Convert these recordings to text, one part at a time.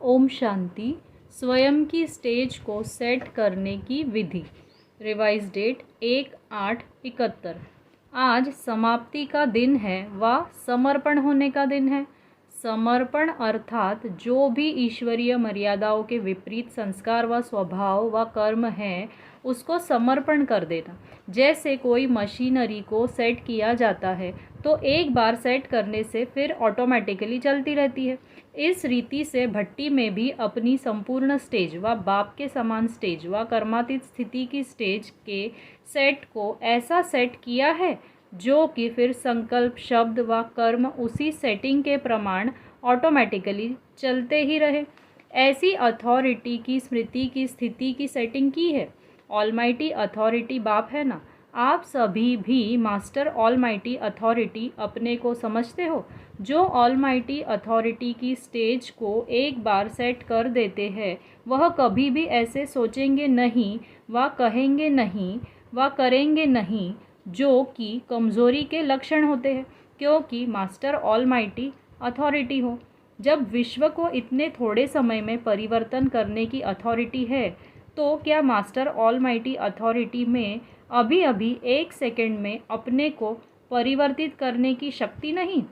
ओम शांति। स्वयं की स्टेज को सेट करने की विधि। Revise date 1/8/71। आज समाप्ति का दिन है व समर्पण होने का दिन है। समर्पण अर्थात जो भी ईश्वरीय मर्यादाओं के विपरीत संस्कार व स्वभाव व कर्म है उसको समर्पण कर देना। जैसे कोई मशीनरी को सेट किया जाता है तो एक बार सेट करने से फिर ऑटोमेटिकली चलती रहती है। इस रीति से भट्टी में भी अपनी संपूर्ण स्टेज व बाप के समान स्टेज व कर्मातीत स्थिति की स्टेज के सेट को ऐसा सेट किया है जो कि फिर संकल्प शब्द व कर्म उसी सेटिंग के प्रमाण ऑटोमेटिकली चलते ही रहे। ऐसी अथॉरिटी की स्मृति की स्थिति की सेटिंग की है। ऑलमाइटी अथॉरिटी बाप है ना। आप सभी भी मास्टर ऑलमाइटी अथॉरिटी अपने को समझते हो। जो ऑलमाइटी अथॉरिटी की स्टेज को एक बार सेट कर देते हैं वह कभी भी ऐसे सोचेंगे नहीं व कहेंगे नहीं व करेंगे नहीं जो कि कमज़ोरी के लक्षण होते हैं, क्योंकि मास्टर ऑलमाइटी अथॉरिटी हो। जब विश्व को इतने थोड़े समय में परिवर्तन करने की अथॉरिटी है तो क्या मास्टर ऑलमाइटी अथॉरिटी में अभी अभी 1 सेकंड में अपने को परिवर्तित करने की शक्ति नहीं?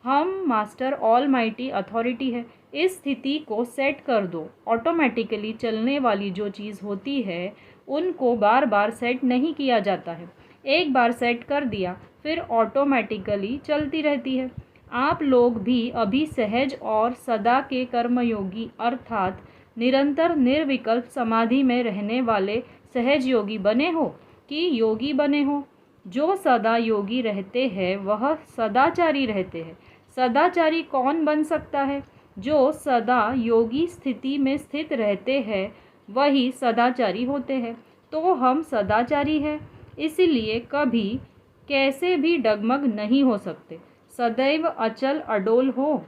हम मास्टर ऑलमाइटी अथॉरिटी है। इस स्थिति को सेट कर दो। ऑटोमेटिकली चलने वाली जो चीज़ होती है उनको बार बार सेट नहीं किया जाता है। एक बार सेट कर दिया फिर ऑटोमेटिकली चलती रहती है। आप लोग भी अभी सहज और सदा के कर्मयोगी अर्थात निरंतर निर्विकल्प समाधि में रहने वाले सहज योगी बने हो कि योगी बने हो। जो सदा योगी रहते हैं वह सदाचारी रहते हैं। सदाचारी कौन बन सकता है? जो सदा योगी स्थिति में स्थित रहते हैं वही सदाचारी होते हैं। तो हम सदाचारी हैं, इसलिए कभी कैसे भी डगमग नहीं हो सकते, सदैव अचल अडोल हो।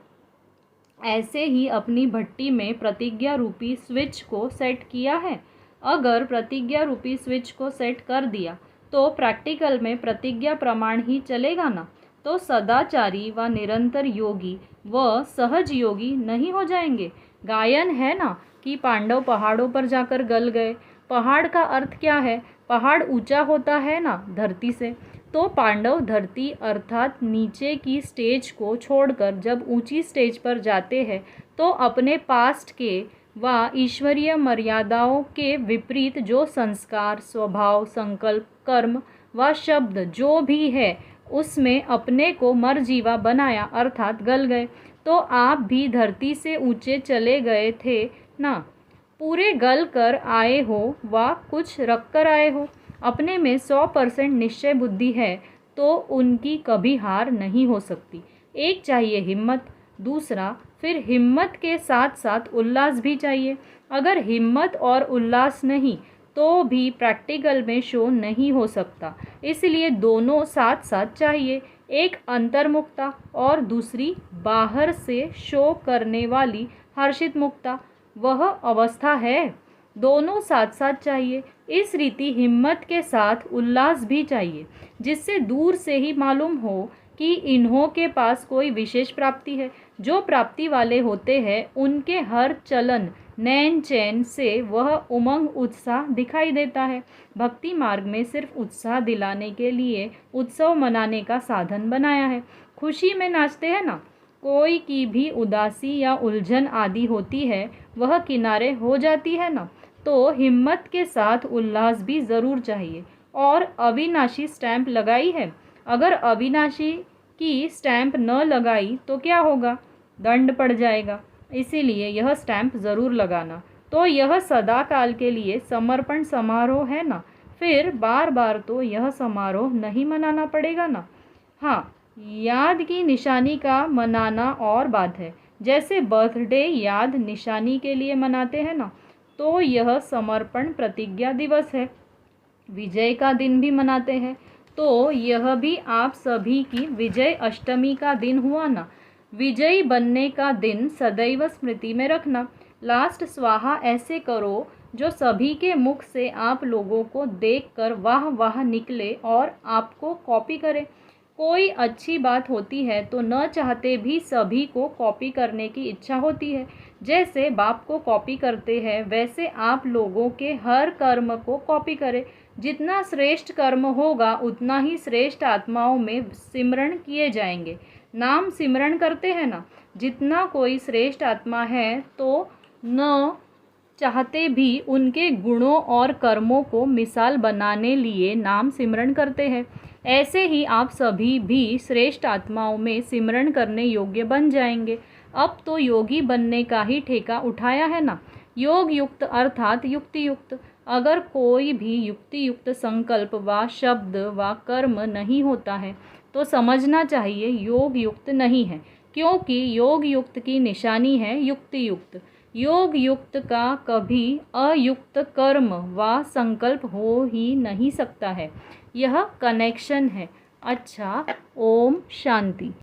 ऐसे ही अपनी भट्टी में प्रतिज्ञा रूपी स्विच को सेट किया है। अगर प्रतिज्ञा रूपी स्विच को सेट कर दिया तो प्रैक्टिकल में प्रतिज्ञा प्रमाण ही चलेगा ना। तो सदाचारी व निरंतर योगी व सहज योगी नहीं हो जाएंगे। गायन है ना कि पांडव पहाड़ों पर जाकर गल गए। पहाड़ का अर्थ क्या है? पहाड़ ऊंचा होता है ना धरती से। तो पांडव धरती अर्थात नीचे की स्टेज को छोड़कर जब ऊंची स्टेज पर जाते हैं तो अपने पास्ट के व ईश्वरीय मर्यादाओं के विपरीत जो संस्कार स्वभाव संकल्प कर्म व शब्द जो भी है उसमें अपने को मरजीवा बनाया अर्थात गल गए। तो आप भी धरती से ऊंचे चले गए थे ना। पूरे गल कर आए हो व कुछ रख कर आए हो। अपने में 100% निश्चय बुद्धि है तो उनकी कभी हार नहीं हो सकती। एक चाहिए हिम्मत, दूसरा फिर हिम्मत के साथ साथ उल्लास भी चाहिए। अगर हिम्मत और उल्लास नहीं तो भी प्रैक्टिकल में शो नहीं हो सकता। इसलिए दोनों साथ साथ चाहिए। एक अंतर्मुक्ता और दूसरी बाहर से शो करने वाली हर्षित मुक्ता, वह अवस्था है। दोनों साथ साथ चाहिए। इस रीति हिम्मत के साथ उल्लास भी चाहिए, जिससे दूर से ही मालूम हो कि इन्हों के पास कोई विशेष प्राप्ति है। जो प्राप्ति वाले होते हैं उनके हर चलन नैन चैन से वह उमंग उत्साह दिखाई देता है। भक्ति मार्ग में सिर्फ उत्साह दिलाने के लिए उत्सव मनाने का साधन बनाया है। खुशी में नाचते हैं ना। कोई की भी उदासी या उलझन आदि होती है वह किनारे हो जाती है ना। तो हिम्मत के साथ उल्लास भी ज़रूर चाहिए। और अविनाशी स्टैंप लगाई है। अगर अविनाशी की स्टैंप न लगाई तो क्या होगा? दंड पड़ जाएगा। इसीलिए यह स्टैंप ज़रूर लगाना। तो यह सदा काल के लिए समर्पण समारोह है ना। फिर बार बार तो यह समारोह नहीं मनाना पड़ेगा ना। हाँ, याद की निशानी का मनाना और बात है। जैसे बर्थडे याद निशानी के लिए मनाते हैं ना, तो यह समर्पण प्रतिज्ञा दिवस है। विजय का दिन भी मनाते हैं तो यह भी आप सभी की विजय अष्टमी का दिन हुआ ना। विजयी बनने का दिन सदैव स्मृति में रखना। लास्ट स्वाहा ऐसे करो जो सभी के मुख से आप लोगों को देखकर वाह वाह निकले और आपको कॉपी करे। कोई अच्छी बात होती है तो न चाहते भी सभी को कॉपी करने की इच्छा होती है। जैसे बाप को कॉपी करते हैं, वैसे आप लोगों के हर कर्म को कॉपी करें। जितना श्रेष्ठ कर्म होगा उतना ही श्रेष्ठ आत्माओं में सिमरण किए जाएंगे। नाम सिमरण करते हैं ना, जितना कोई श्रेष्ठ आत्मा है तो न चाहते भी उनके गुणों और कर्मों को मिसाल बनाने लिए नाम सिमरण करते हैं। ऐसे ही आप सभी भी श्रेष्ठ आत्माओं में सिमरण करने योग्य बन जाएंगे। अब तो योगी बनने का ही ठेका उठाया है ना। योग युक्त अर्थात युक्ति युक्त। अगर कोई भी युक्ति युक्त संकल्प व शब्द व कर्म नहीं होता है तो समझना चाहिए योग युक्त नहीं है, क्योंकि योग युक्त की निशानी है युक्ति युक्त। योग युक्त का कभी अयुक्त कर्म व संकल्प हो ही नहीं सकता है। यह कनेक्शन है। अच्छा, ओम शांति।